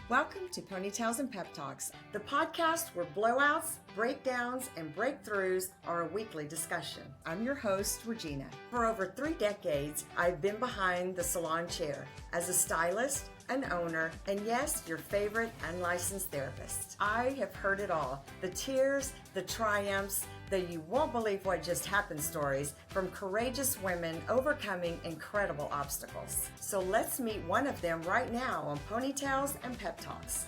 Welcome to Ponytails and Pep Talks, the podcast where blowouts, breakdowns, and breakthroughs are a weekly discussion. I'm your host, Regina. For over 3 decades, I've been behind the salon chair as a stylist, an owner, and yes, your favorite unlicensed therapist. I have heard it all. The tears, the triumphs, the you won't believe what just happened stories from courageous women overcoming incredible obstacles. So let's meet one of them right now on Ponytails and Pep Talks.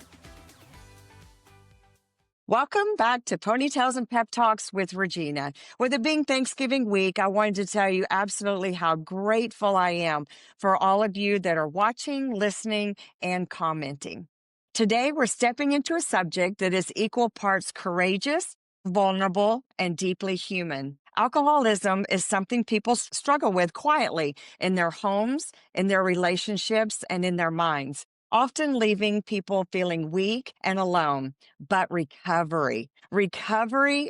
Welcome back to Ponytails and Pep Talks with Regina. With it being Thanksgiving week, I wanted to tell you absolutely how grateful I am for all of you that are watching, listening, and commenting. Today, we're stepping into a subject that is equal parts courageous, vulnerable, and deeply human. Alcoholism is something people struggle with quietly in their homes, in their relationships, and in their minds, often leaving people feeling weak and alone. But recovery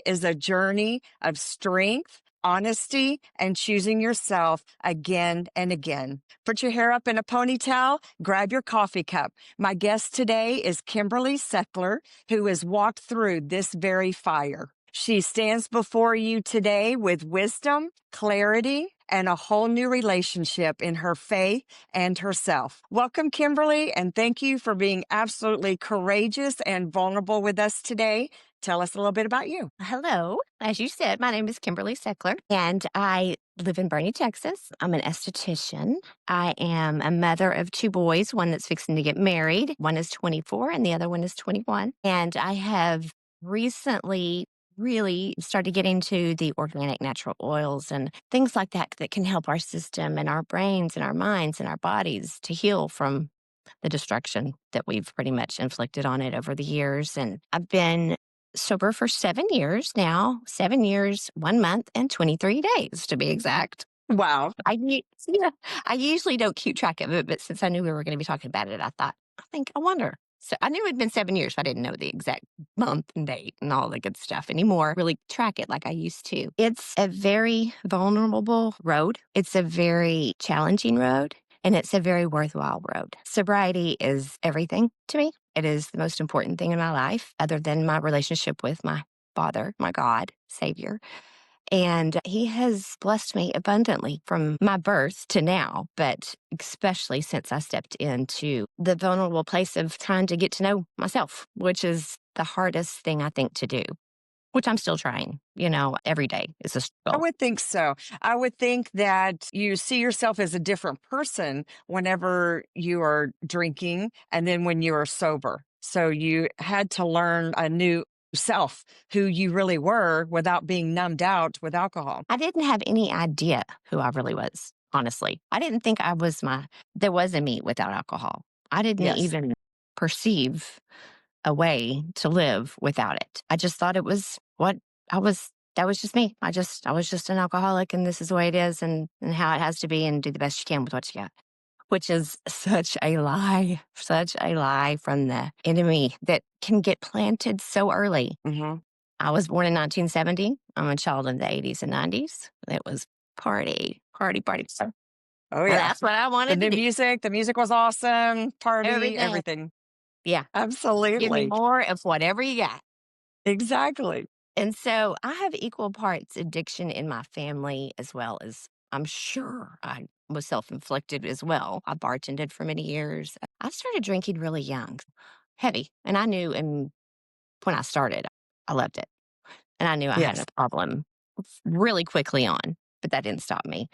is a journey of strength, honesty, and choosing yourself again and again. Put your hair up in a ponytail, grab your coffee cup. My guest today is Kimberly Seckler, who has walked through this very fire. She stands before you today with wisdom, clarity, and a whole new relationship in her faith and herself. Welcome, Kimberly, and thank you for being absolutely courageous and vulnerable with us today. Tell us a little bit about you. Hello. As you said, my name is Kimberly Seckler, and I live in Bernie, Texas. I'm an esthetician. I am a mother of 2 boys, one that's fixing to get married. One is 24 and the other one is 21. And I have recently really started getting into the organic natural oils and things like that that can help our system and our brains and our minds and our bodies to heal from the destruction that we've pretty much inflicted on it over the years. And I've been sober for 7 years now, 7 years, 1 month, and 23 days to be exact. Wow. I usually don't keep track of it, but since I knew we were going to be talking about it, I wonder. So I knew it had been 7 years, but I didn't know the exact month and date and all the good stuff anymore. Really track it like I used to. It's a very vulnerable road. It's a very challenging road. And it's a very worthwhile road. Sobriety is everything to me. It is the most important thing in my life, other than my relationship with my Father, my God, Savior. And He has blessed me abundantly from my birth to now, but especially since I stepped into the vulnerable place of trying to get to know myself, which is the hardest thing I think to do, which I'm still trying, every day is a I struggle. would think so. I would think that you see yourself as a different person whenever you are drinking and then when you are sober. So you had to learn a new self, who you really were, without being numbed out with alcohol. I didn't have any idea who I really was, honestly. I didn't think there was a me without alcohol. I didn't Yes. even perceive a way to live without it. I just thought it was what I was. That was just me. I was just an alcoholic, and this is the way it is, and how it has to be, and do the best you can with what you got. Which is such a lie from the enemy that can get planted so early. Mm-hmm. I was born in 1970. I'm a child of the 80s and 90s. It was party. Oh, And yeah. that's what I wanted to do. The music was awesome. Party, everything. Yeah. Absolutely. Give me more of whatever you got. Exactly. And so I have equal parts addiction in my family, as well as I'm sure I was self-inflicted as well. I bartended for many years. I started drinking really young, heavy. And I knew when I started, I loved it. And I knew I had Yes. a problem really quickly on, but that didn't stop me.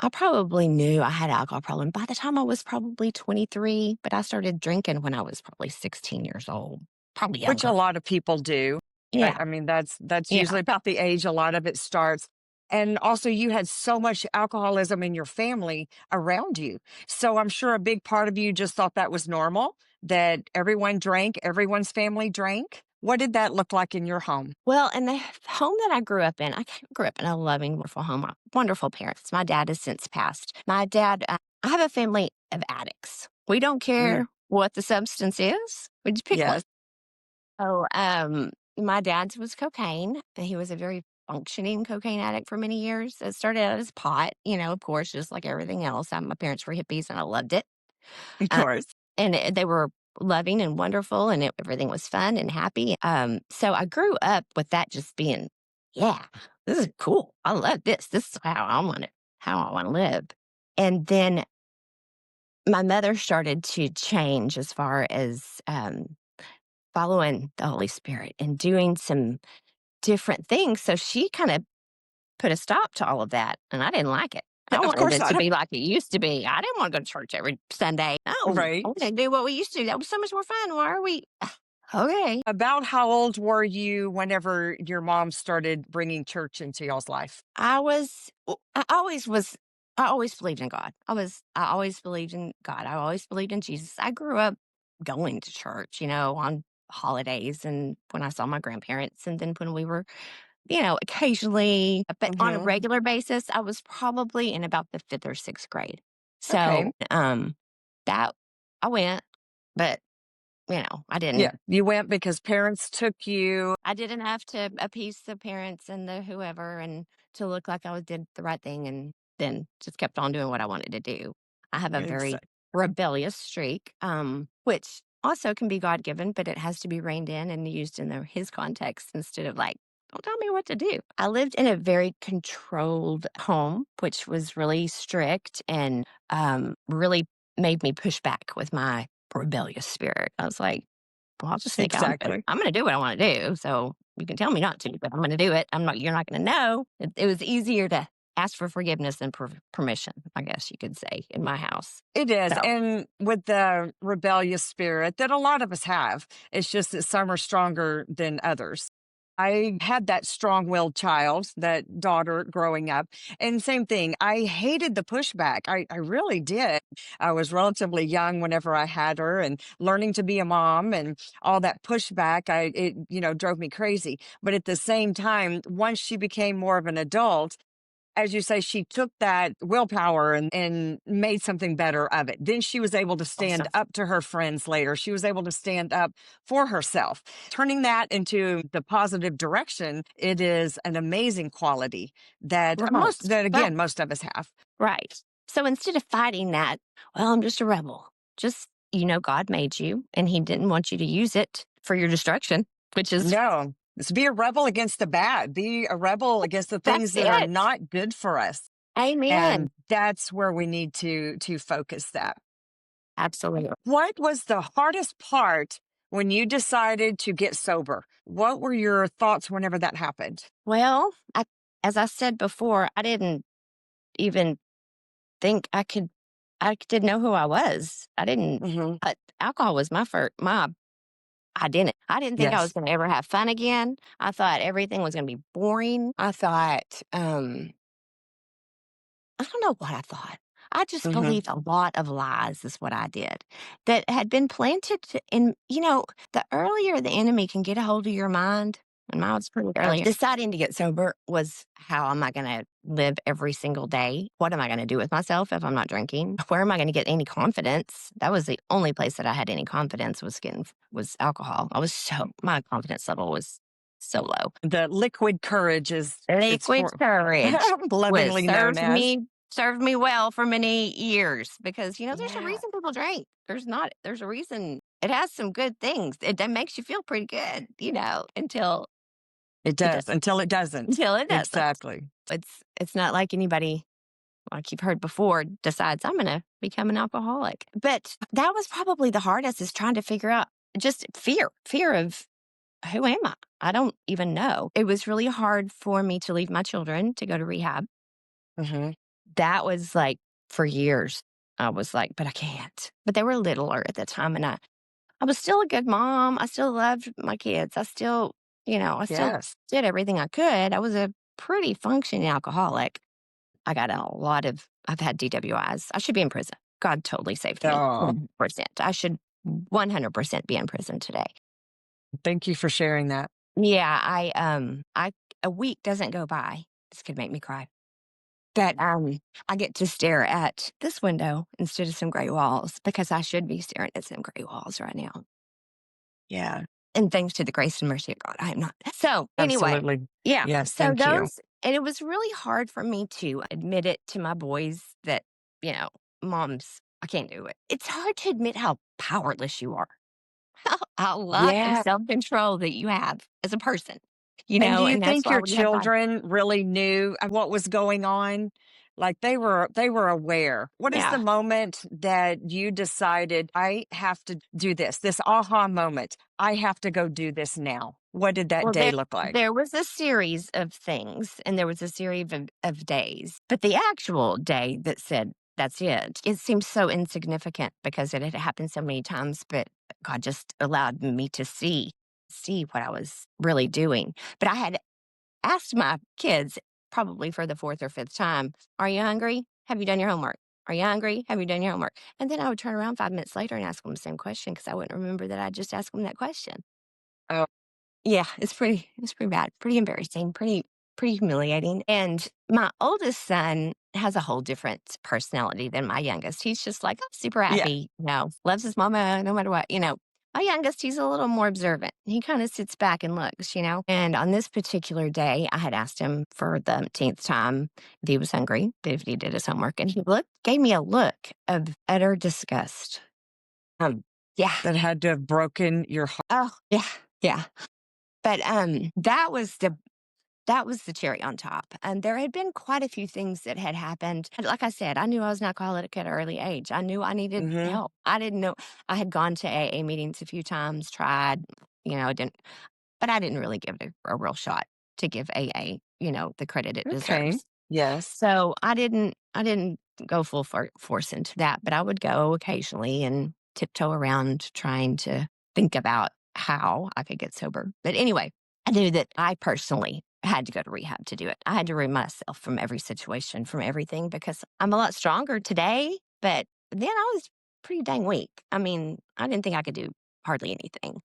I probably knew I had an alcohol problem by the time I was probably 23, but I started drinking when I was probably 16 years old, probably Which a younger. lot of people do. Yeah. I mean, that's Yeah. usually about the age a lot of it starts. And also, you had so much alcoholism in your family around you. So I'm sure a big part of you just thought that was normal, that everyone drank, everyone's family drank. What did that look like in your home? Well, in the home that I grew up in, I grew up in a loving, wonderful home, wonderful parents. My dad has since passed. My dad, I have a family of addicts. We don't care what the substance is. We just pick one. Yes. So, my dad's was cocaine. He was a very functioning cocaine addict for many years. It started out as pot, of course, just like everything else. My parents were hippies and I loved it. Of Uh, course. and they were loving and wonderful, and everything was fun and happy. So I grew up with that just being, yeah, this is cool. I love this. This is how I want to live. And then my mother started to change as far as following the Holy Spirit and doing some different things. So she kind of put a stop to all of that, and I didn't like it. I Of wanted course it to not. be like it used to be. I didn't want to go to church every Sunday. No, I Right. want to do what we used to. That was so much more fun. Why are we? Okay. About how old were you whenever your mom started bringing church into y'all's life? I always was, I always believed in God. I always believed in God. I always believed in Jesus. I grew up going to church, on holidays and when I saw my grandparents, and then when we were, occasionally, but on a Hmm. regular basis, I was probably in about the fifth or sixth grade. Okay. So, that I went, but I Yeah. didn't. You went because parents took you. I did enough to appease the parents and the whoever and to look like I was did the right thing, and then just kept on doing what I wanted to do. I have a very Exactly. rebellious streak, which also can be God given, but it has to be reined in and used in his context instead of like, don't tell me what to do. I lived in a very controlled home, which was really strict and really made me push back with my rebellious spirit. I was like, well, I'll just sneak out. Exactly. I'm gonna do what I wanna do, so you can tell me not to, but I'm gonna do it. You're not gonna know. It was easier to ask for forgiveness than permission, I guess you could say, in my house. It is. So And with the rebellious spirit that a lot of us have, it's just that some are stronger than others. I had that strong willed child, that daughter growing up. And same thing, I hated the pushback. I really did. I was relatively young whenever I had her and learning to be a mom and all that pushback. It drove me crazy. But at the same time, once she became more of an adult, as you say, she took that willpower and made something better of it. Then she was able to stand awesome. up to her friends later. She was able to stand up for herself. Turning that into the positive direction, it is an amazing quality that Right. Right. most of us have. Right. So instead of fighting that, well, I'm just a rebel. Just, God made you and he didn't want you to use it for your destruction, which is No, it's be a rebel against the bad, be a rebel against the that's things that are it. not good for us. Amen. And that's where we need to focus that. Absolutely. What was the hardest part when you decided to get sober? What were your thoughts whenever that happened? Well, as I said before, I didn't even think I didn't know who I was. I didn't Hmm. alcohol was my identity. I didn't think I was Yes. gonna ever have fun again. I thought everything was gonna be boring. I thought, I don't know what I thought. I just Hmm. believed a lot of lies is what I did that had been planted in, the earlier the enemy can get a hold of your mind, and mine was pretty early. Deciding to get sober was how am I going to live every single day? What am I going to do with myself if I'm not drinking? Where am I going to get any confidence? That was the only place that I had any confidence was alcohol. My confidence level was so low. The liquid courage is it's Liquid for courage was lovingly known as. served me well for many years because, there's a Yeah, reason people drink. There's a reason. It has some good things. That makes you feel pretty good, until it it does doesn't. until it doesn't. Until it doesn't. Exactly. It's not like anybody, like you've heard before, decides I'm gonna become an alcoholic. But that was probably the hardest, is trying to figure out just fear of who am I? I don't even know. It was really hard for me to leave my children to go to rehab. Hmm. That was like for years. I was like, but I can't. But they were littler at the time, and I was still a good mom. I still loved my kids. I still Yes. did everything I could. I was a pretty functioning alcoholic. I've had DWIs. I should be in prison. God totally saved me. Oh, 100%. I should 100% be in prison today. thank you for sharing that. Yeah, a week doesn't go by. This could make me cry. That I get to stare at this window instead of some gray walls because I should be staring at some gray walls right now. Yeah. And thanks to the grace and mercy of God, I am not. So anyway, Absolutely. yeah. Yes. So Thank you. and it was really hard for me to admit it to my boys that, moms, I can't do it. It's hard to admit how powerless you are. a lot of Yeah. self-control that you have as a person, And do you and that's think why your we have fun. children really knew what was going on? Like they were aware. What is the Yeah. moment that you decided I have to do this aha moment? I have to go do this now. What did that Well, day there look like? there was a series of things, and there was a series of days, but the actual day that said, "That's it seemed so insignificant because it had happened so many times, but God just allowed me to see what I was really doing. But I had asked my kids probably for the 4th or 5th time, "Are you hungry? Have you done your homework? Are you hungry? Have you done your homework?" And then I would turn around 5 minutes later and ask them the same question because I wouldn't remember that I just asked them that question. Oh, Yeah, it's pretty bad, pretty embarrassing, pretty humiliating. And my oldest son has a whole different personality than my youngest. He's just like, oh, super yeah. happy, loves his mama no matter what. My youngest, he's a little more observant. He kind of sits back and looks. And on this particular day, I had asked him for the umpteenth time if he was hungry, if he did his homework, and he gave me a look of utter disgust. Um, yeah. That had to have broken your heart. Oh, yeah, yeah. But that was the cherry on top. And there had been quite a few things that had happened. And like I said, I knew I was an alcoholic at an early age. I knew I needed Hmm. help. I didn't know. I had gone to AA meetings a few times, tried, didn't, but I didn't really give it a real shot to give AA, the credit it Okay. deserves. Yes. So I didn't go full force into that, but I would go occasionally and tiptoe around trying to think about how I could get sober. But anyway, I knew that I personally had to go to rehab to do it. I had to remove myself from every situation, from everything, because I'm a lot stronger today, but then I was pretty dang weak. I mean, I didn't think I could do hardly anything.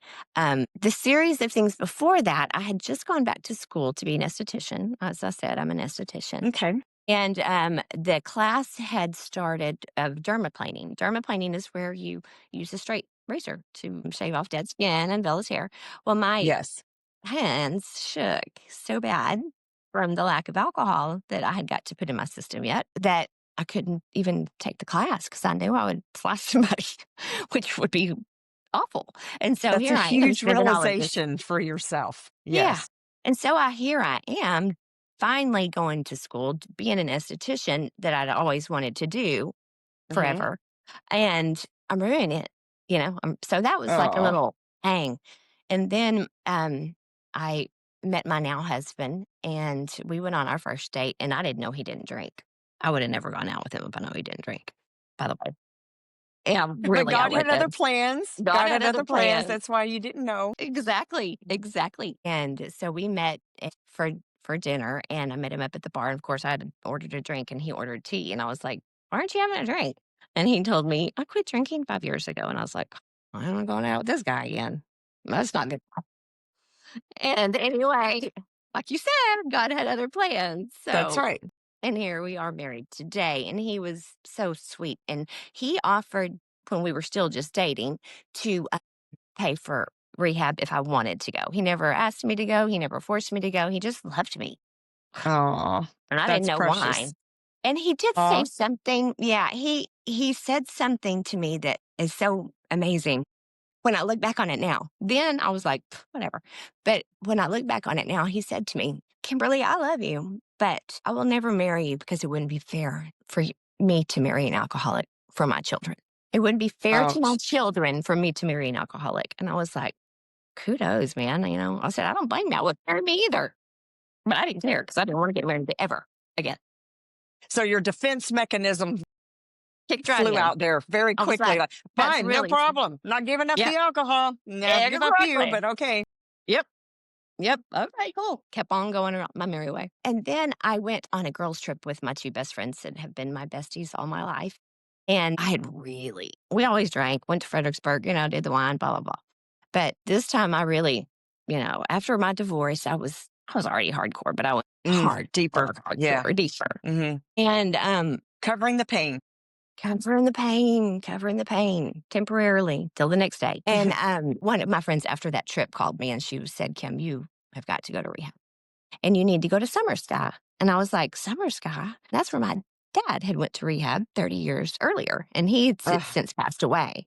The series of things before that, I had just gone back to school to be an esthetician. As I said, I'm an esthetician. Okay. And the class had started of dermaplaning. Dermaplaning is where you use a straight razor to shave off dead skin and vellus hair. Well, my Yes. hands shook so bad from the lack of alcohol that I had got to put in my system yet that I couldn't even take the class because I knew I would slash somebody, which would be awful. And so That's a here I am huge spending all of this. realization for yourself. Yeah. Yes. And so here I am finally going to school, being an esthetician that I'd always wanted to do Hmm. forever. And I'm ruining it, so that was like a Oh, little hang. And then I met my now husband and we went on our first date and I didn't know he didn't drink. I would have never gone out with him if I know he didn't drink, by the way. Yeah, but really, I God had wouldn't other have. plans. God God had had other other plans. plans. That's why you didn't know. Exactly, exactly. And so we met for dinner, and I met him up at the bar. And of course, I had ordered a drink, and he ordered tea. And I was like, "Why aren't you having a drink?" And he told me, "I quit drinking 5 years ago." And I was like, "I'm going out with this guy again. That's not good." And anyway, like you said, God had other plans. That's So, right. and here we are married today. And he was so sweet, and he offered when we were still just dating to pay for rehab if I wanted to go. He never asked me to go. He never forced me to go. He just loved me. Oh, And I didn't that's know why. precious. And he did say Oh, something. Yeah, he said something to me that is so amazing. When I look back on it now, then I was like, "Pff, whatever." But when I look back on it now, he said to me, "Kimberly, I love you, but I will never marry you because it wouldn't be fair for me to marry an alcoholic for my children. It wouldn't be fair to my ouch. children for me to marry an alcoholic." And I was like, kudos, man. I said, I don't blame you. I would marry me either. But I didn't care because I didn't want to get married ever again. So your defense mechanism Kicked right flew in. out there very I was quickly. like, Like, that's fine, no really, problem. Not giving up yep, the alcohol. Now give up you, exactly. but okay. Yep. Yep. Okay, cool. Kept on going around my merry way. And then I went on a girls' trip with my two best friends that have been my besties all my life. And we always drank, went to Fredericksburg, did the wine, blah, blah, blah. But this time I really, after my divorce, I was already hardcore, but I went Deeper. Yeah. hardcore, deeper. Hmm. And Covering the pain. covering the pain temporarily till the next day. And one of my friends after that trip called me and said, Kim, you have got to go to rehab and you need to go to Summer Sky. And I was like, Summer Sky? That's where my dad had went to rehab 30 years earlier and he had Ugh. since passed away.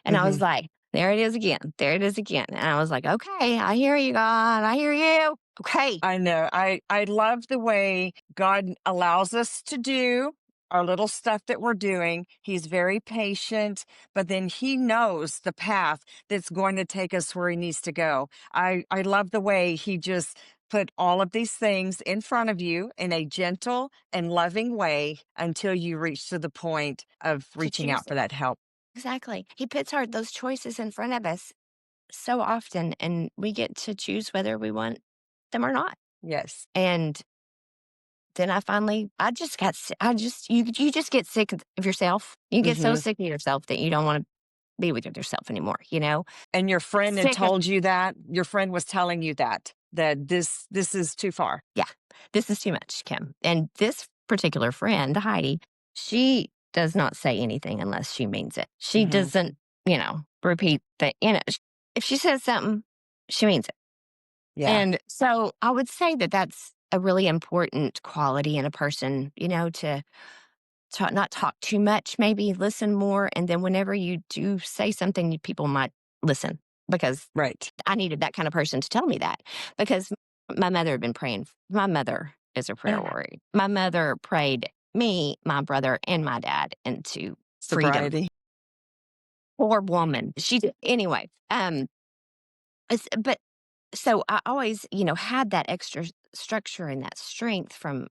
And I was Hmm. like, There it is again. There it is again. And I was like, okay, I hear you, God. I hear you. Okay. I know. I love the way God allows us to do our little stuff that we're doing. He's very patient, but then he knows the path that's going to take us where he needs to go. I love the way he just put all of these things in front of you in a gentle and loving way until you reach to the point of To reaching choose out for it. that help. Exactly. He puts those choices in front of us so often, and we get to choose whether we want them or not. Yes. And then I just got, you just get sick of yourself. You get so Hmm. sick of yourself that you don't want to be with yourself anymore, you know? And your friend had Sick of, told you that? Your friend was telling you that this is too far. yeah, this is too much, Kim. And this particular friend, Heidi, she does not say anything unless she means it. She Hmm. doesn't, repeat that, if she says something, she means it. Yeah. And so I would say that that's a really important quality in a person, to not talk too much, maybe listen more. And then whenever you do say something, people might listen because Right. I needed that kind of person to tell me that because my mother had been praying. My mother is a prayer warrior. My mother prayed me, my brother, and my dad into freedom. Sobriety. Poor woman. She did. Anyway, but so I always, had that extra structure and that strength from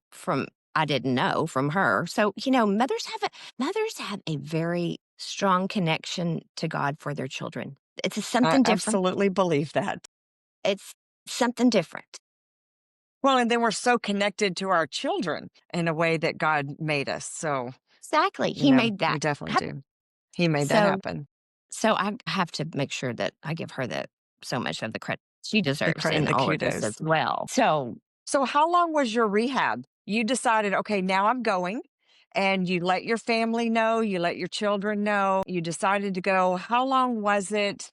I didn't know from her. So, mothers have a very strong connection to God for their children. It's I something different. absolutely believe that. It's something different. Well, and then we're so connected to our children in a way that God made us. So, Exactly. He made we that definitely happen. do. He made that So happen. so I have to make sure that I give her so much of the credit she The deserves credit and in the all of this as kudos. well. So So, how long was your rehab? You decided, okay, now I'm going. And you let your family know, you let your children know, you decided to go. How long was it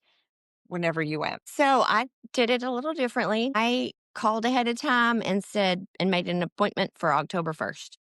whenever you went? So I did it a little differently. I called ahead of time and said and made an appointment for October 1st,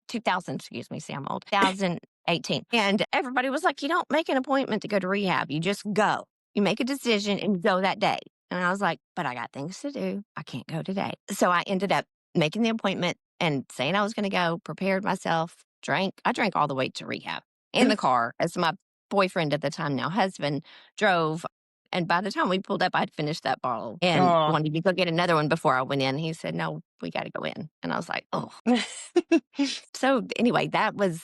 2000, excuse me, see, I'm old, 2018. And everybody was like, you don't make an appointment to go to rehab. You just go. You make a decision and go that day. And I was like, but I got things to do. I can't go today. So I ended up making the appointment and saying I was going to go, prepared myself, drank. I drank all the way to rehab in the car as my boyfriend at the time, now husband, drove. And by the time we pulled up, I'd finished that bottle and Oh. wanted to go get another one before I went in. He said, no, we got to go in. And I was like, oh. So anyway, that was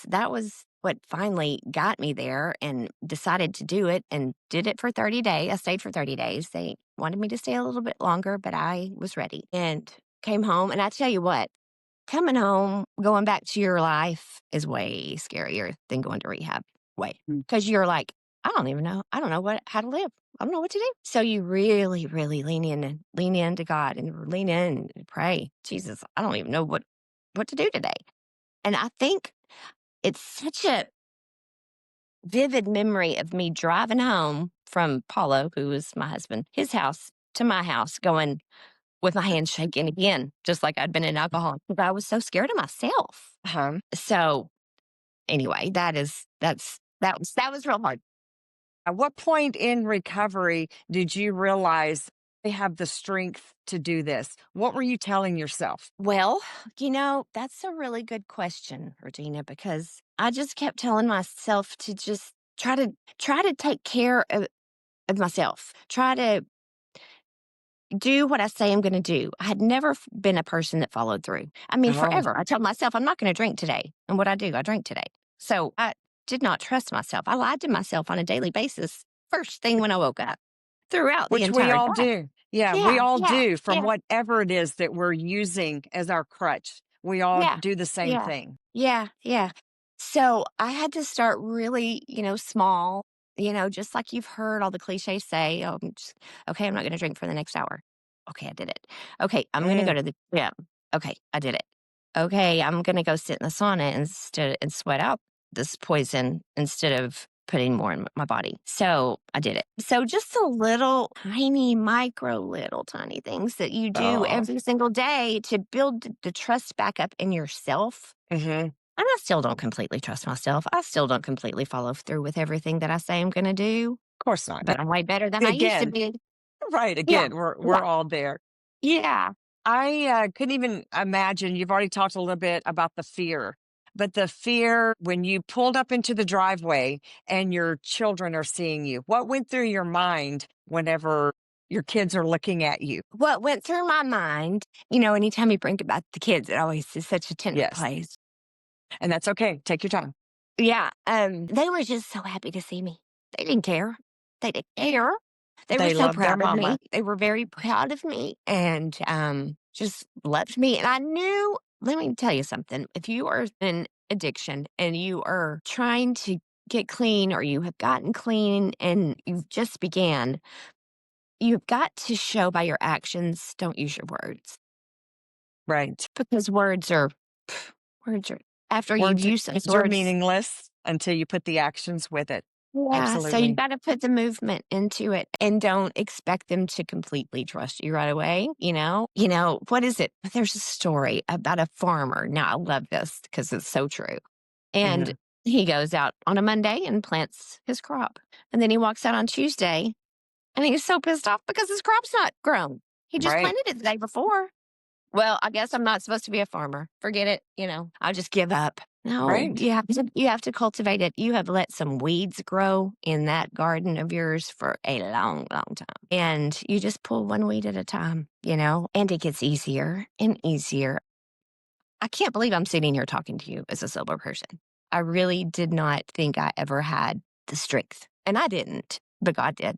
what finally got me there and decided to do it and did it for 30 days. I stayed for 30 days. They wanted me to stay a little bit longer, but I was ready and came home. And I tell you what, coming home, going back to your life is way scarier than going to rehab. Way. Mm. Because you're like, I don't even know. I don't know how to live. I don't know what to do. So you really, really lean in and lean into God and lean in and pray. Jesus, I don't even know what to do today. And I think it's such a vivid memory of me driving home from Paulo, who was my husband, his house to my house, going with my hands shaking again, just like I'd been in alcohol. Because I was so scared of myself. Uh-huh. So anyway, that was real hard. At what point in recovery did you realize I have the strength to do this? What were you telling yourself? Well, that's a really good question, Regina, because I just kept telling myself to just try to take care of myself. Try to do what I say I'm going to do. I had never been a person that followed through. I mean, Oh. forever. I told myself I'm not going to drink today. And what I do, I drink today. So I did not trust myself. I lied to myself on a daily basis, first thing when I woke up, throughout the Which we entire all day. do. Yeah, we Yeah, all yeah, do from yeah, whatever it is that we're using as our crutch. We all yeah, do the same yeah, thing. yeah, yeah. So I had to start really, small, just like you've heard all the cliches say, oh, okay, I'm not going to drink for the next hour. Okay, I did it. Okay, I'm going to go Mm. to the gym. Okay, I did it. Okay, I'm going to go sit in the sauna and sweat out this poison instead of putting more in my body. So I did it. So just the little tiny, little tiny things that you do Oh. every single day to build the trust back up in yourself. Hmm. And I still don't completely trust myself. I still don't completely follow through with everything that I say I'm going to do, Of course not. but I'm way better than I used to Again, be. right, Yeah. again, we're Yeah. all there. Yeah. I couldn't even imagine. You've already talked a little bit about the fear, but the fear when you pulled up into the driveway and your children are seeing you, what went through your mind whenever your kids are looking at you? What went through my mind, anytime you bring about the kids, it always is such a tender Yes. place. And that's okay. Take your time. Yeah, they were just so happy to see me. They didn't care. They didn't care. They were They so love their proud of me. mama. They were very proud of me and, just loved me, and I knew let me tell you something, if you are in addiction and you are trying to get clean or you have gotten clean and you've just began, you've got to show by your actions, don't use your words, Right. because words are after you've Words used those are words. meaningless until you put the actions with it. Yeah, so you Absolutely. gotta put the movement into it and don't expect them to completely trust you right away, you know? What is it? There's a story about a farmer. Now, I love this because it's so true. And Hmm. he goes out on a Monday and plants his crop. And then he walks out on Tuesday and he's so pissed off because his crop's not grown. He just Right. planted it the day before. Well, I guess I'm not supposed to be a farmer. Forget it, I'll just give up. No, Right. you have to cultivate it. You have let some weeds grow in that garden of yours for a long, long time. And you just pull one weed at a time, and it gets easier and easier. I can't believe I'm sitting here talking to you as a sober person. I really did not think I ever had the strength. And I didn't, but God did.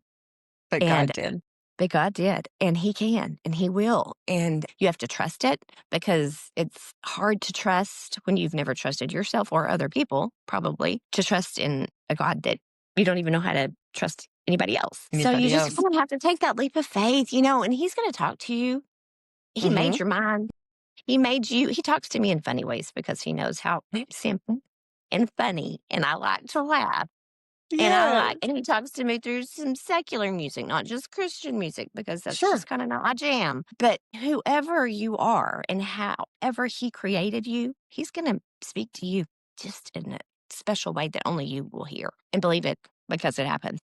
But And God did. but God did, and He can, and He will, and you have to trust it because it's hard to trust when you've never trusted yourself or other people, probably, to trust in a God that you don't even know how to trust anybody else. So you Anybody just else? kinda have to take that leap of faith, and He's gonna talk to you. He Hmm. made your mind. He made you. He talks to me in funny ways because He knows how I'm simple and funny, and I like to laugh. Yeah. And he talks to me through some secular music, not just Christian music, because that's Sure. just kind of not my jam. But whoever you are and however he created you, he's going to speak to you just in a special way that only you will hear and believe it because it happened.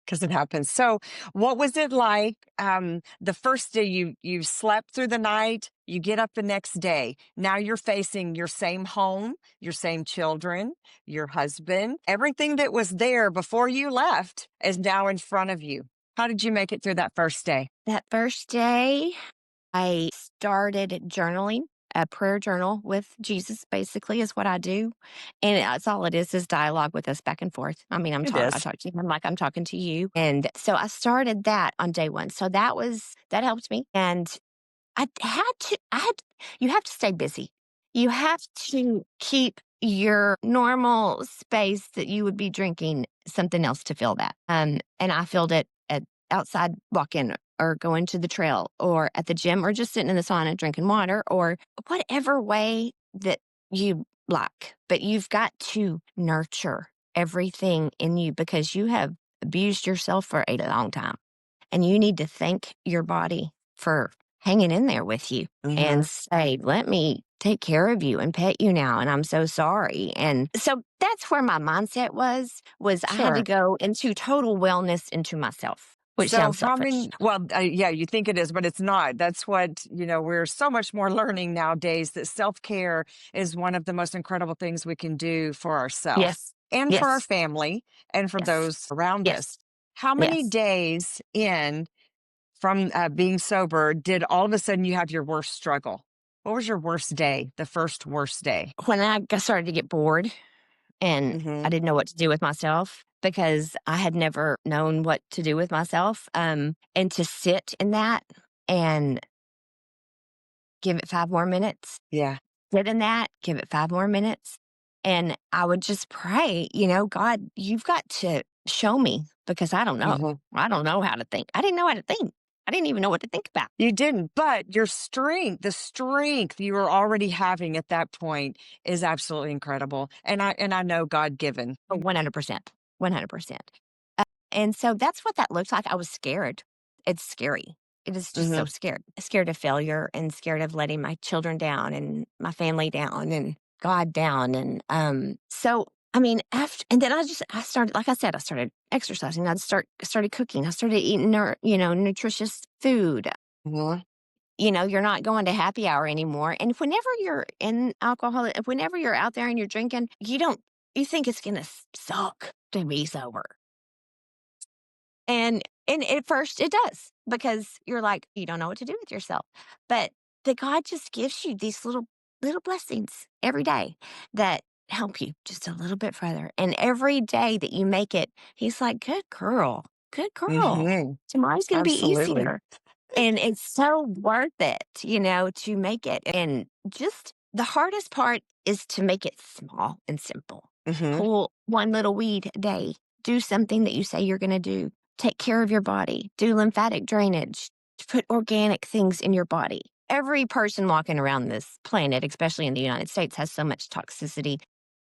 Because it happens. So, what was it like the first day you slept through the night? You get up the next day. Now you're facing your same home, your same children, your husband. Everything that was there before you left is now in front of you. How did you make it through that first day? That first day, I started journaling, a prayer journal with Jesus, basically, is what I do. And that's all it is dialogue with us back and forth. I mean, It I is. talk to him like I'm talking to you. And so I started that on day one. So that helped me. And you have to stay busy. You have to keep your normal space that you would be drinking something else to fill that. And I filled it at outside walking or going to the trail or at the gym or just sitting in the sauna drinking water or whatever way that you like. But you've got to nurture everything in you because you have abused yourself for a long time. And you need to thank your body for hanging in there with you Hmm. and say, let me take care of you and pet you now. And I'm so sorry. And so that's where my mindset was I had to Sure. go into total wellness into myself, which So, sounds how selfish. many? Well, yeah, you think it is, but it's not. That's what, we're so much more learning nowadays that self care is one of the most incredible things we can do for ourselves Yes. and for our Yes. family and for Yes. those around us. Yes. How many Yes. days in from being sober did all of a sudden you have your worst struggle? What was your worst day, the first worst day? When started to get bored and I Hmm. didn't know what to do with myself because I had never known what to do with myself. And to sit in that and give it 5 more minutes, Yeah. sit in that, give it 5 more minutes, and I would just pray, "God, you've got to show me because I don't know. Hmm. I don't know how to think." I didn't know how to think. I didn't even know what to think about. You didn't, but your strength, the strength you were already having at that point is absolutely incredible. And I know God given. 100%, 100%. And so that's what that looks like. I was scared. It's scary. It is just so Hmm. scared. Scared of failure and scared of letting my children down and my family down and God down. And so I mean, after and then I started, like I said, I started exercising. Started cooking. I started eating nutritious food. Mhm. You're not going to happy hour anymore. And whenever you're in alcohol, whenever you're out there and you're drinking, you think it's gonna suck to be sober. And at first it does, because you're like, you don't know what to do with yourself. But the God just gives you these little blessings every day that help you just a little bit further. And every day that you make it, he's like, good girl, good girl. Mhm. Tomorrow's gonna be Absolutely. easier. And it's so worth it, to make it. And just the hardest part is to make it small and simple. Mhm. Pull one little weed a day. Do something that you say you're going to do. Take care of your body. Do lymphatic drainage. Put organic things in your body. Every person walking around this planet, especially in the United States, has so much toxicity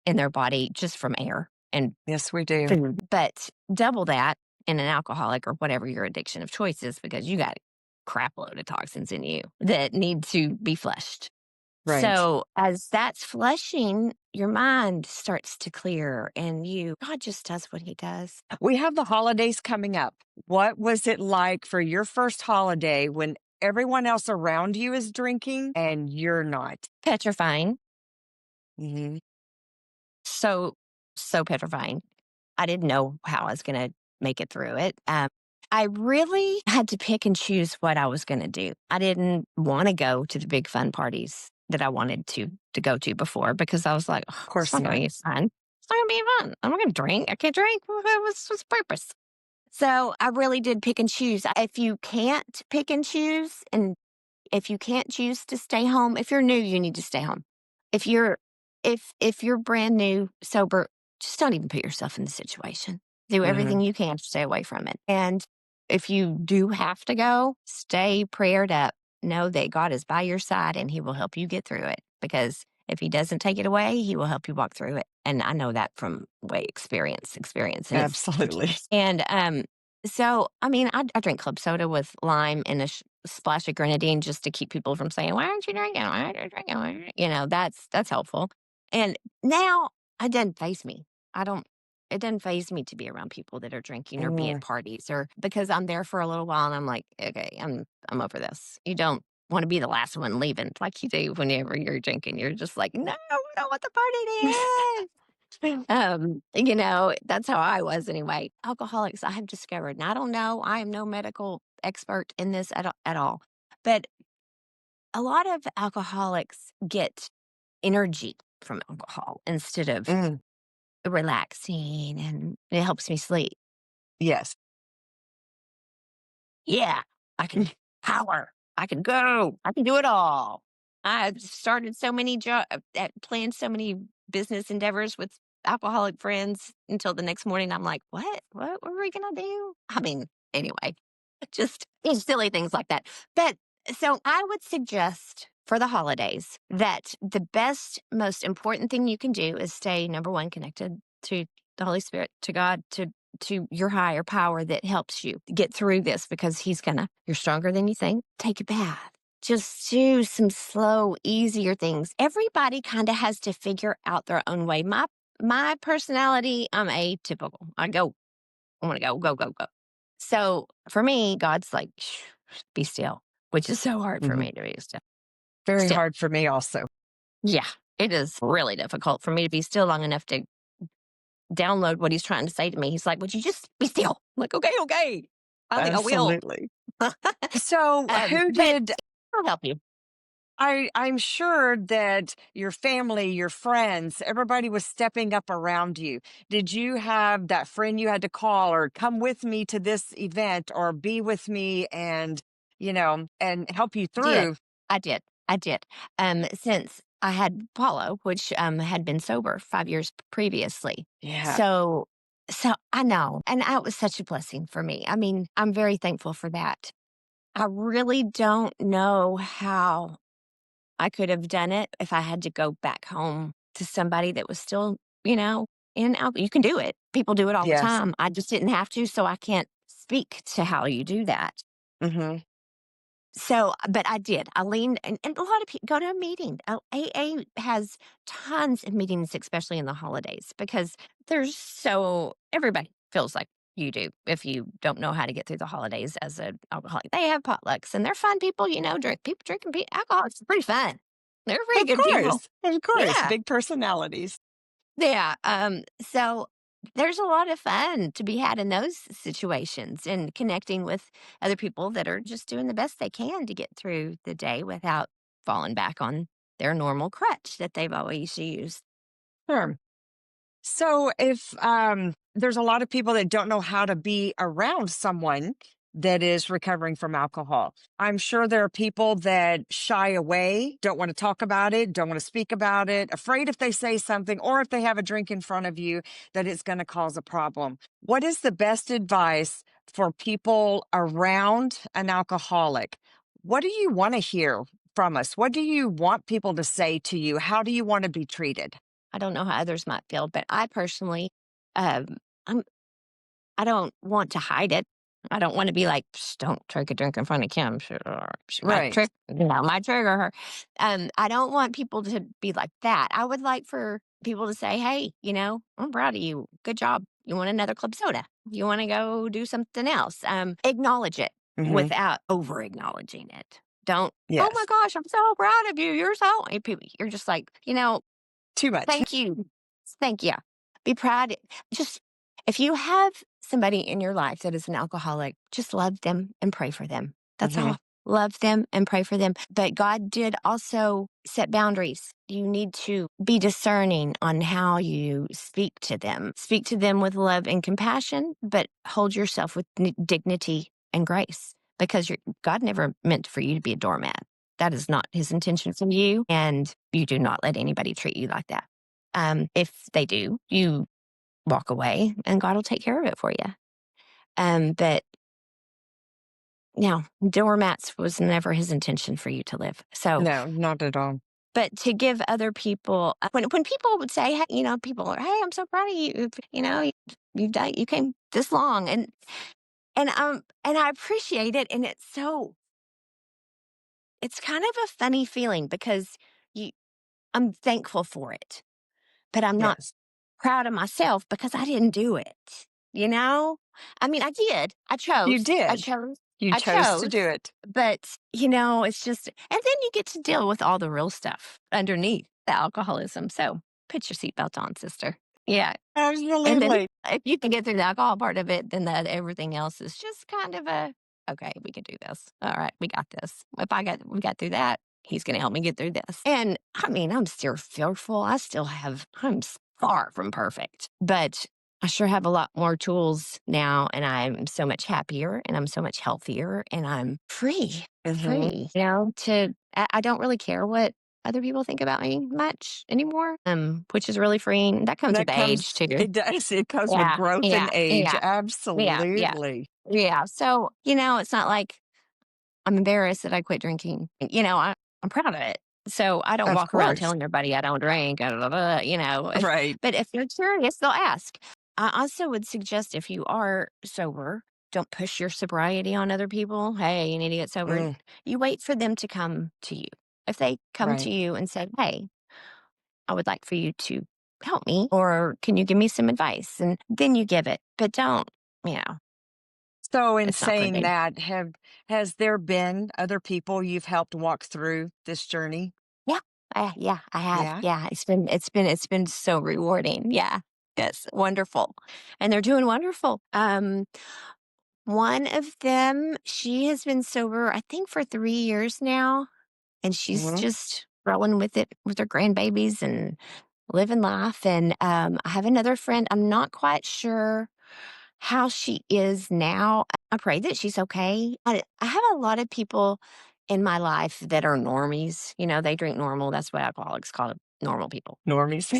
in their body just from air and Yes, we do. food. But double that in an alcoholic or whatever your addiction of choice is, because you got a crap load of toxins in you that need to be flushed. Right. So as that's flushing, your mind starts to clear, and God just does what he does. We have the holidays coming up. What was it like for your first holiday when everyone else around you is drinking and you're not? Petrifying. Mhm. So, so petrifying. I didn't know how I was going to make it through it. I really had to pick and choose what I was going to do. I didn't want to go to the big fun parties that I wanted to go to before, because I was like, Of "Ugh, it's course not going to not. be fun. It's not going to be fun. I'm not going to drink. I can't drink. What's the purpose?" So I really did pick and choose. If you can't pick and choose, and if you can't choose to stay home, if you're new, you need to stay home. If you're if you're brand new, sober, just don't even put yourself in the situation. Do everything Mhm. you can to stay away from it. And if you do have to go, stay prayed up. Know that God is by your side and he will help you get through it. Because if he doesn't take it away, he will help you walk through it. And I know that from way experience, and it's Absolutely. and so, I mean, I drink club soda with lime and a splash of grenadine, just to keep people from saying, "Why aren't you drinking? Why aren't you drinking? Why aren't you-" that's helpful. And now it doesn't phase me. I don't. It doesn't phase me to be around people that are drinking or be at Mm, parties, or because I'm there for a little while and I'm like, okay, I'm over this. You don't want to be the last one leaving like you do whenever you're drinking. You're just like, no, I don't want the party to end. That's how I was anyway. Alcoholics, I have discovered, and I don't know, I am no medical expert in this at all, but a lot of alcoholics get energy from alcohol instead of mm, relaxing, and it helps me sleep. yes. Yeah, I can power. I can go. I can do it all. I've started so many planned so many business endeavors with alcoholic friends until the next morning. I'm like, what? What were we gonna do? I mean, anyway, just silly things like that. But so I would suggest for the holidays that the best, most important thing you can do is stay, number one, connected to the Holy Spirit, to God, to your higher power that helps you get through this, because you're stronger than you think. Take a bath. Just do some slow, easier things. Everybody kind of has to figure out their own way. My personality, I'm atypical. I want to go, go, go, go. So for me, God's like, "Shh, be still," which is so hard for Mhm. me to be still. Very Still. hard for me also. Yeah. It is really difficult for me to be still long enough to download what he's trying to say to me. He's like, "Would you just be still?" I'm like, okay, okay. I think I will. Absolutely. So, who But did I'll help you. I'm sure that your family, your friends, everybody was stepping up around you. Did you have that friend you had to call or come with me to this event or be with me and, and help you Did. through? I did. I did. Since I had Paulo, which had been sober 5 years previously. Yeah. So I know. And that was such a blessing for me. I mean, I'm very thankful for that. I really don't know how I could have done it if I had to go back home to somebody that was still, in alcohol. You can do it. People do it all the Yes. time. I just didn't have to, so I can't speak to how you do that. Hmm. So, but I did. I leaned, and a lot of people go to a meeting. AA has tons of meetings, especially in the holidays, because there's so everybody feels like you do if you don't know how to get through the holidays as an alcoholic. They have potlucks and they're fun people, drink people drinking alcohol. It's pretty fun. They're pretty Of good people. course. Of course. Yeah. Big personalities. Yeah. So there's a lot of fun to be had in those situations and connecting with other people that are just doing the best they can to get through the day without falling back on their normal crutch that they've always used. Sure. So if there's a lot of people that don't know how to be around someone that is recovering from alcohol. I'm sure there are people that shy away, don't want to talk about it, don't want to speak about it, afraid if they say something or if they have a drink in front of you that it's going to cause a problem. What is the best advice for people around an alcoholic? What do you want to hear from us? What do you want people to say to you? How do you want to be treated? I don't know how others might feel, but I personally, um, I'm I don't want to hide it. I don't want to be like, "Psst, don't take a drink in front of Kim. She might Right. might trigger her." I don't want people to be like that. I would like for people to say, "Hey, I'm proud of you. Good job. You want another club soda? You want to go do something else?" Acknowledge it Hmm. without over acknowledging it. Don't. Oh my Yes. gosh, I'm so proud of you. You're so. You're just like, Too much. thank you. Thank you. Be proud. Just if you have somebody in your life that is an alcoholic, just love them and pray for them. That's Hmm. all. Love them and pray for them. But God did also set boundaries. You need to be discerning on how you speak to them. Speak to them with love and compassion, but hold yourself with dignity and grace because God never meant for you to be a doormat. That is not his intention for you. And you do not let anybody treat you like that. If they do, you walk away and God will take care of it for you. But doormats was never his intention for you to live. So, No, not at all. but to give other people, when people would say, hey, people are, hey, I'm so proud of you. You've done, you came this long, and I appreciate it. And it's kind of a funny feeling because you, I'm thankful for it, but I'm not Yes. proud of myself because I didn't do it, you know? I mean, I did. I You chose. I did. chose. You I chose to chose. do it. But, it's just and then you get to deal with all the real stuff underneath the alcoholism. So put your seatbelt on, sister. Yeah. And then Absolutely. if you can get through the alcohol part of it, then everything else is just kind of okay, we can do this. All right, we got this. If we got through that, he's going to help me get through this. And I mean, I'm still fearful. I'm far from perfect, but I sure have a lot more tools now. And I'm so much happier and I'm so much healthier and I'm Hmm. free, I don't really care what other people think about me much anymore, which is really freeing. That comes with That comes, age too. it does. It comes with Yeah, growth and yeah, age. yeah, yeah, yeah, Absolutely. yeah. So, it's not like I'm embarrassed that I quit drinking. I'm proud of it. So I don't Of walk around course. telling everybody I don't drink, Right. but if they're curious, they'll ask. I also would suggest if you are sober, don't push your sobriety on other people. Hey, you need to get sober. Mm, You wait for them to come to you. If they come to right. you and say, hey, I would like for you to help me, or can you give me some advice? And then you give it, but don't, you know, So, in it's not for saying them. that, has there been other people you've helped walk through this journey? Yeah. Yeah, I have. Yeah. Yeah. It's been so rewarding. Yeah. Yes. Wonderful. And they're doing wonderful. One of them, she has been sober, I think, for 3 years now. And she's Hmm. just rolling with it with her grandbabies and living life. And I have another friend. I'm not quite sure how she is now. I pray that she's okay. I have a lot of people in my life that are normies. They drink normal. That's what alcoholics call it, normal people. Normies.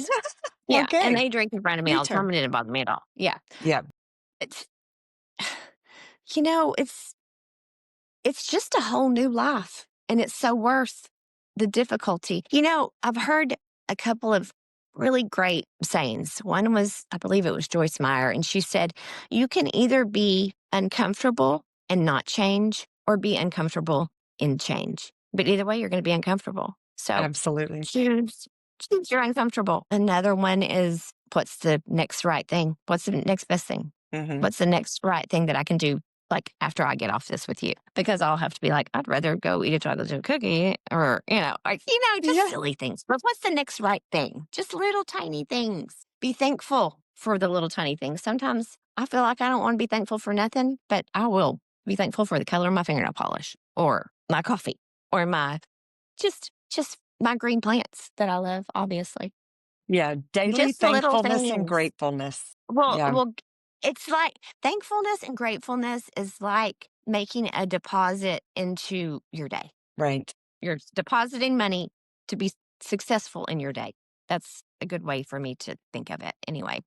Yeah. And Okay. they drink in front of me Me all the time too. and it didn't bother me at all. Yeah. Yeah. It's, you know, it's, it's just a whole new life and it's so worth the difficulty. I've heard a couple of really great sayings. One was, I believe it was Joyce Meyer, and she said, you can either be uncomfortable and not change or be uncomfortable in change. But either way, you're going to be uncomfortable. So Absolutely. choose your uncomfortable. Another one is, what's the next right thing? What's the next best thing? Hmm. What's the next right thing that I can do, like, after I get off this with you? Because I'll have to be like, I'd rather go eat a chocolate chip cookie, or, just Yeah. silly things. But what's the next right thing? Just little tiny things. Be thankful for the little tiny things. Sometimes I feel like I don't want to be thankful for nothing, but I will be thankful for the color of my fingernail polish, or my coffee, or my just my green plants that I love, obviously. Yeah. Daily Just the little thankfulness and things. gratefulness. Well Yeah. well, it's like thankfulness and gratefulness is like making a deposit into your day. Right. You're depositing money to be successful in your day. That's a good way for me to think of it anyway.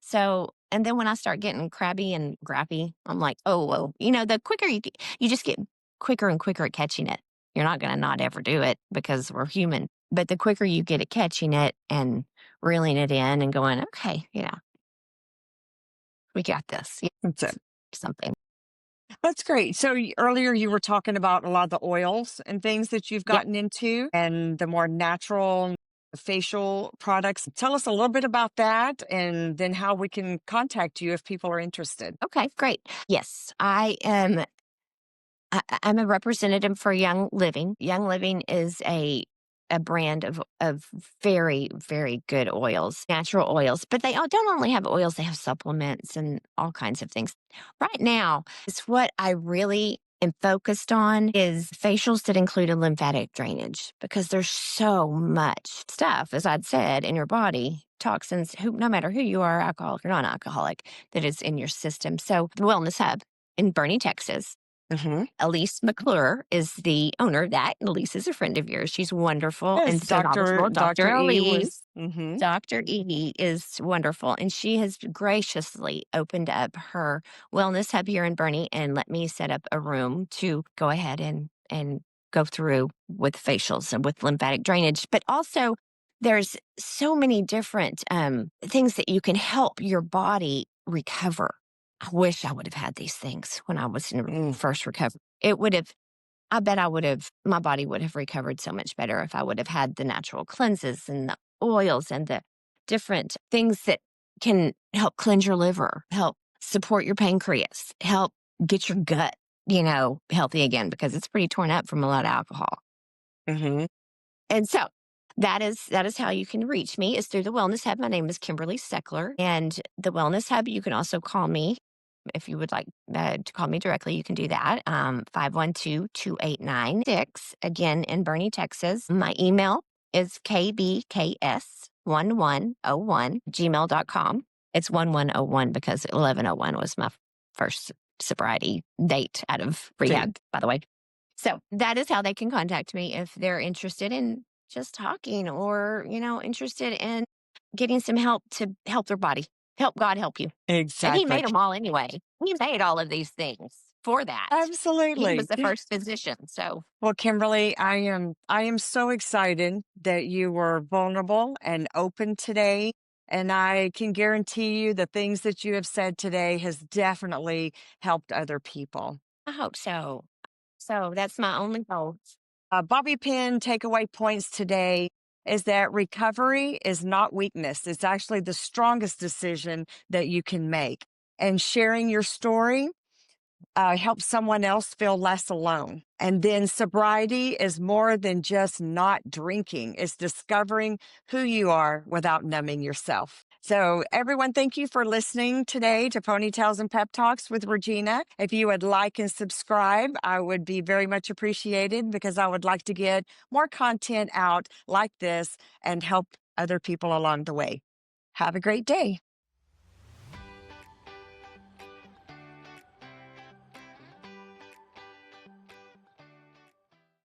So, and then when I start getting crabby and grappy, I'm like, oh, well, the quicker you just get quicker and quicker at catching it. You're not going to not ever do it because we're human. But the quicker you get at catching it and reeling it in and going, okay, we got this. That's it. Something. That's great. So earlier you were talking about a lot of the oils and things that you've Yep. gotten into and the more natural facial products. Tell us a little bit about that and then how we can contact you if people are interested. Okay, great. Yes, I am. I'm a representative for Young Living. Young Living is a brand of very, very good oils, natural oils. But they all don't only have oils; they have supplements and all kinds of things. Right now, is what I really am focused on is facials that include a lymphatic drainage, because there's so much stuff, as I'd said, in your body, toxins. No matter who you are, alcoholic or non-alcoholic, that is in your system. So the Wellness Hub in Bernie, Texas. Hmm. Elise McClure is the owner of that. And Elise is a friend of yours. She's wonderful Yes, and so knowledgeable. Dr. Dr. E Elise. was. Hmm. Dr. E is wonderful. And she has graciously opened up her wellness hub here in Bernie and let me set up a room to go ahead and go through with facials and with lymphatic drainage. But also, there's so many different things that you can help your body recover. I wish I would have had these things when I was in Mm. first recovery. It would have, I bet my body would have recovered so much better if I would have had the natural cleanses and the oils and the different things that can help cleanse your liver, help support your pancreas, help get your gut, healthy again, because it's pretty torn up from a lot of alcohol. Hmm. And so that is how you can reach me, is through the Wellness Hub. My name is Kimberly Seckler, and the Wellness Hub, you can also call me. If you would like to call me directly, you can do that. 512-289-6, again, in Bernie, Texas. My email is kbks1101 gmail.com. It's 1101 because 1101 was my first sobriety date out of rehab, by the way. So that is how they can contact me if they're interested in just talking, or, interested in getting some help to help their body. Help God help you. And he Exactly. made them all anyway. He made all of these things for that. He was Absolutely. the first physician. So, Well, Kimberly, I am so excited that you were vulnerable and open today. And I can guarantee you the things that you have said today has definitely helped other people. I hope so. So that's my only goal. Bobby pin takeaway points today is that recovery is not weakness. It's actually the strongest decision that you can make. And sharing your story help someone else feel less alone. And then sobriety is more than just not drinking, it's discovering who you are without numbing yourself. So, everyone, thank you for listening today to Ponytails and Pep Talks with Regina. If you would like and subscribe, I would be very much appreciated, because I would like to get more content out like this and help other people along the way. Have a great day.